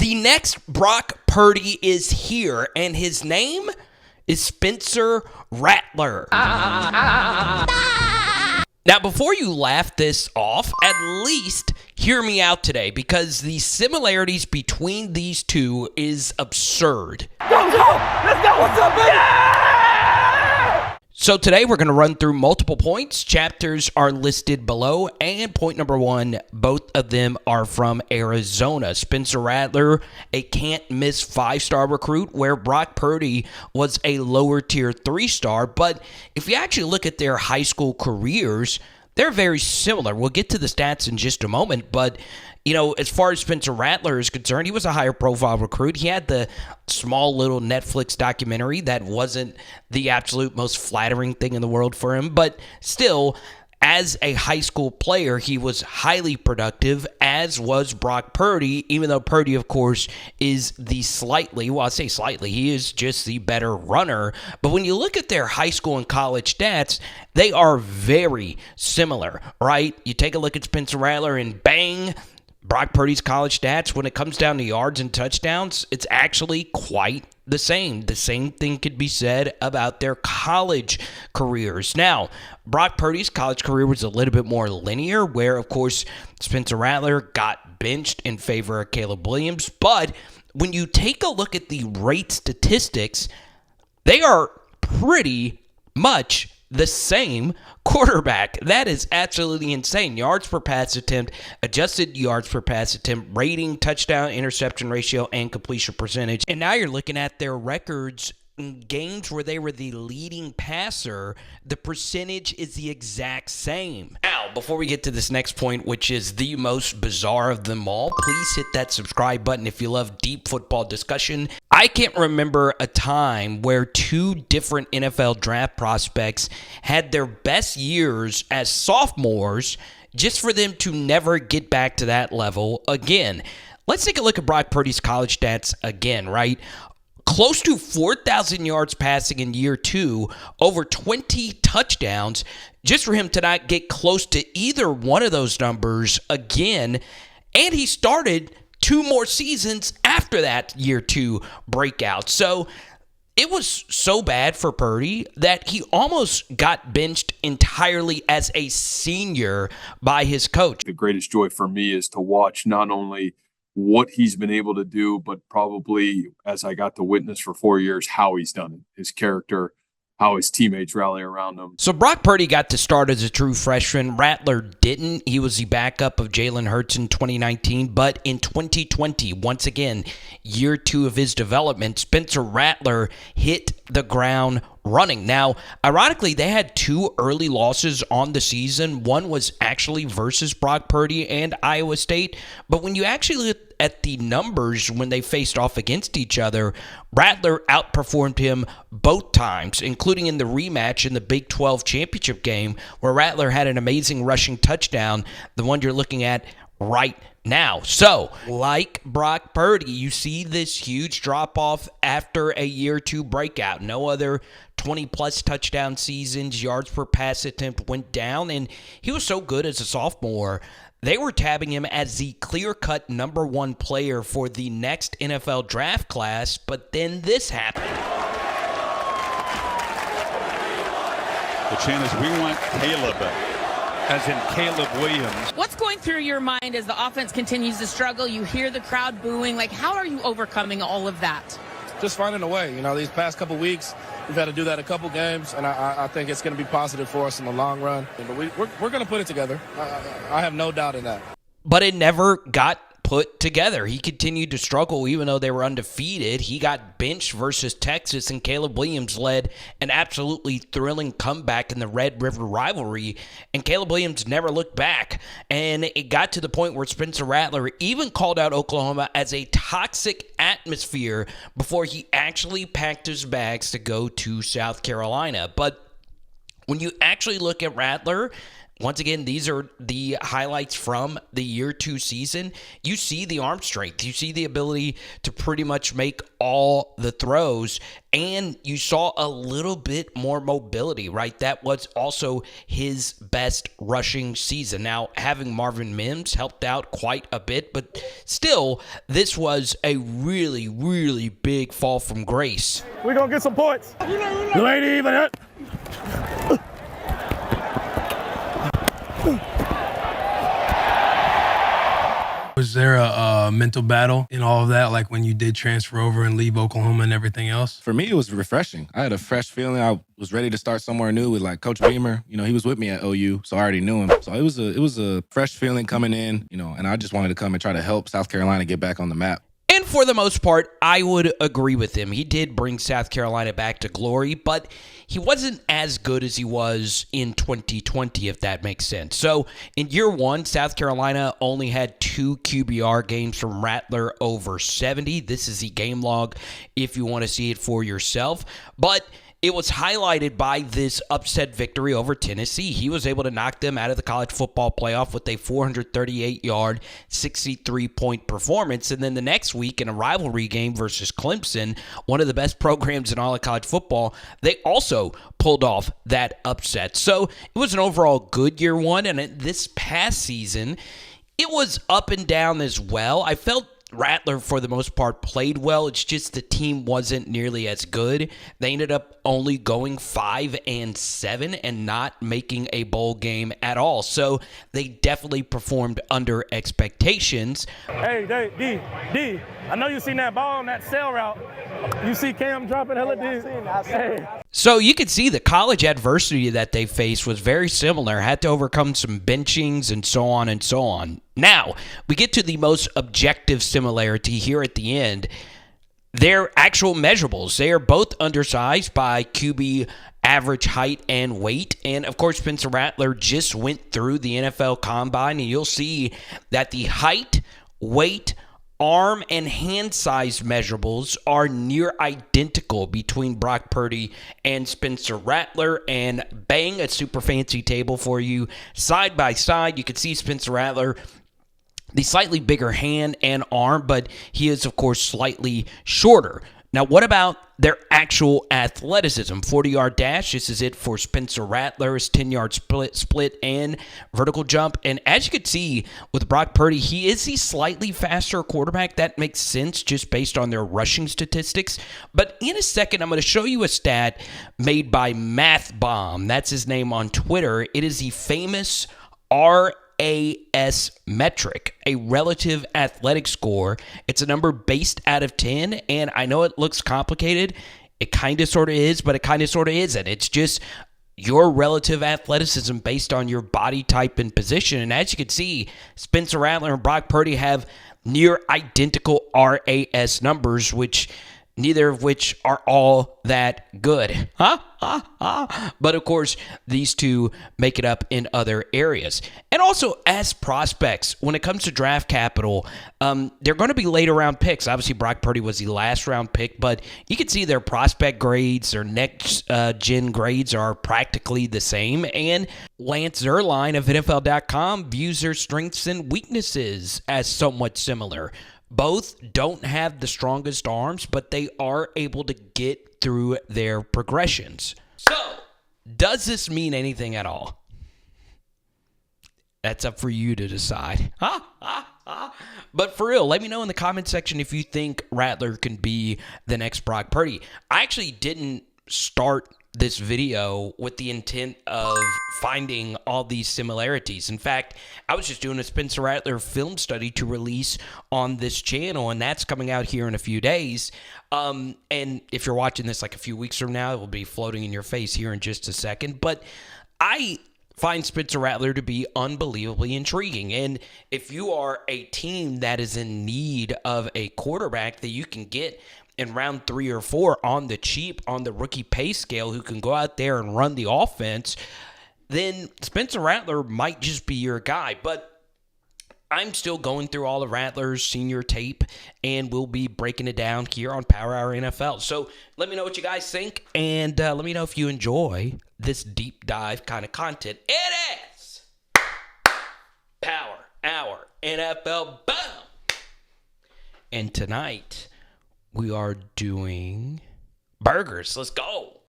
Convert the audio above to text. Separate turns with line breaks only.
The next Brock Purdy is here, and his name is Spencer Rattler. Now, before you laugh this off, at least hear me out today, because the similarities between these two is absurd.
Let's go! What's up, baby?
So today we're going to run through multiple points. Chapters are listed below, and point number one, both of them are from Arizona. Spencer Rattler, a can't-miss 5-star recruit, where Brock Purdy was a lower-tier 3-star. But if you actually look at their high school careers, they're very similar. We'll get to the stats in just a moment, but as far as Spencer Rattler is concerned, he was a higher profile recruit. He had the small little Netflix documentary that wasn't the absolute most flattering thing in the world for him, but still, as a high school player, he was highly productive, as was Brock Purdy, even though Purdy, of course, is I say slightly, he is just the better runner. But when you look at their high school and college stats, they are very similar, right? You take a look at Spencer Rattler and bang, Brock Purdy's college stats, when it comes down to yards and touchdowns, it's actually quite the same. The same thing could be said about their college careers. Now, Brock Purdy's college career was a little bit more linear, where, of course, Spencer Rattler got benched in favor of Caleb Williams. But when you take a look at the rate statistics, they are pretty much the same quarterback. That is absolutely insane. Yards per pass attempt, adjusted yards per pass attempt, rating, touchdown, interception ratio, and completion percentage. And now you're looking at their records in games where they were the leading passer. The percentage is the exact same. Now, before we get to this next point, which is the most bizarre of them all, please hit that subscribe button if you love deep football discussion. I can't remember a time where two different NFL draft prospects had their best years as sophomores just for them to never get back to that level again. Let's take a look at Brock Purdy's college stats again, right? Close to 4,000 yards passing in year 2, over 20 touchdowns, just for him to not get close to either one of those numbers again. And he started 2 more seasons after that year 2 breakout. So it was so bad for Purdy that he almost got benched entirely as a senior by his coach.
The greatest joy for me is to watch not only what he's been able to do, but probably, as I got to witness for 4 years, how he's done it, his character, how his teammates rally around him.
So Brock Purdy got to start as a true freshman. Rattler didn't. He was the backup of Jalen Hurts in 2019. But in 2020, once again, year 2 of his development, Spencer Rattler hit the ground running. Now, ironically, they had 2 early losses on the season. One was actually versus Brock Purdy and Iowa State. But when you actually look at the numbers when they faced off against each other, Rattler outperformed him both times, including in the rematch in the Big 12 championship game, where Rattler had an amazing rushing touchdown, the one you're looking at right now. So, like Brock Purdy, you see this huge drop-off after a year 2 breakout. No other 20-plus touchdown seasons, yards per pass attempt went down, and he was so good as a sophomore, they were tabbing him as the clear-cut number 1 player for the next NFL draft class, but then this happened.
The chant is, "We want Caleb," as in Caleb Williams.
What's going through your mind as the offense continues to struggle? You hear the crowd booing. How are you overcoming all of that?
Just finding a way. These past couple weeks, we've had to do that a couple games, and I think it's going to be positive for us in the long run. But we're going to put it together. I have no doubt in that.
But it never got put together. He continued to struggle even though they were undefeated. He got benched versus Texas, and Caleb Williams led an absolutely thrilling comeback in the Red River rivalry, and Caleb Williams never looked back. And it got to the point where Spencer Rattler even called out Oklahoma as a toxic atmosphere before he actually packed his bags to go to South Carolina. But when you actually look at Rattler, Once again, these are the highlights from the year 2 season. You see the arm strength. You see the ability to pretty much make all the throws. And you saw a little bit more mobility, right? That was also his best rushing season. Now, having Marvin Mims helped out quite a bit, but still, this was a really, really big fall from grace.
We're going to get some points. You ain't even it.
Was there a mental battle in all of that, like when you did transfer over and leave Oklahoma and everything else?
For me, it was refreshing. I had a fresh feeling. I was ready to start somewhere new with like Coach Beamer. You know, he was with me at OU, so I already knew him. So it was a fresh feeling coming in, you know, and I just wanted to come and try to help South Carolina get back on the map.
And for the most part, I would agree with him. He did bring South Carolina back to glory, but he wasn't as good as he was in 2020, if that makes sense. So in year 1, South Carolina only had 2 QBR games from Rattler over 70. This is the game log if you want to see it for yourself. But it was highlighted by this upset victory over Tennessee. He was able to knock them out of the college football playoff with a 438-yard, 63-point performance. And then the next week in a rivalry game versus Clemson, one of the best programs in all of college football, they also pulled off that upset. So it was an overall good year 1. And this past season, it was up and down as well. I felt Rattler, for the most part, played well. It's just the team wasn't nearly as good. They ended up only going 5-7 and not making a bowl game at all. So they definitely performed under expectations.
Hey, D, I know you seen that ball on that sail route. You see Cam dropping hella D. Hey.
So you could see the college adversity that they faced was very similar. Had to overcome some benchings and so on and so on. Now, we get to the most objective similarity here at the end. Their actual measurables. They are both undersized by QB average height and weight. And, of course, Spencer Rattler just went through the NFL Combine, and you'll see that the height, weight, arm, and hand size measurables are near identical between Brock Purdy and Spencer Rattler. And bang, a super fancy table for you. Side by side, you can see Spencer Rattler, the slightly bigger hand and arm, but he is, of course, slightly shorter. Now, what about their actual athleticism? 40-yard dash, this is it for Spencer Rattler. His 10-yard split, and vertical jump. And as you can see with Brock Purdy, he is the slightly faster quarterback. That makes sense just based on their rushing statistics. But in a second, I'm going to show you a stat made by Math Bomb. That's his name on Twitter. It is the famous RAS metric, a relative athletic score. It's a number based out of 10, and I know it looks complicated. It kind of sort of is, but it kind of sort of isn't. It's just your relative athleticism based on your body type and position. And as you can see, Spencer Rattler and Brock Purdy have near identical RAS numbers, neither of which are all that good. But of course, these two make it up in other areas. And also, as prospects, when it comes to draft capital, they're going to be later round picks. Obviously, Brock Purdy was the last round pick, but you can see their prospect grades, their next gen grades are practically the same. And Lance Zierlein of NFL.com views their strengths and weaknesses as somewhat similar. Both don't have the strongest arms, but they are able to get through their progressions. So, does this mean anything at all? That's up for you to decide. But for real, let me know in the comment section if you think Rattler can be the next Brock Purdy. I actually didn't start this video with the intent of finding all these similarities. In fact, I was just doing a Spencer Rattler film study to release on this channel, and that's coming out here in a few days. And if you're watching this like a few weeks from now, it will be floating in your face here in just a second. But I find Spencer Rattler to be unbelievably intriguing. And if you are a team that is in need of a quarterback that you can get in round 3 or 4 on the cheap, on the rookie pay scale, who can go out there and run the offense, then Spencer Rattler might just be your guy. But I'm still going through all of Rattler's senior tape, and we'll be breaking it down here on Power Hour NFL. So let me know what you guys think, and let me know if you enjoy this deep dive kind of content. It is Power Hour NFL. Boom! And tonight, we are doing burgers. Let's go.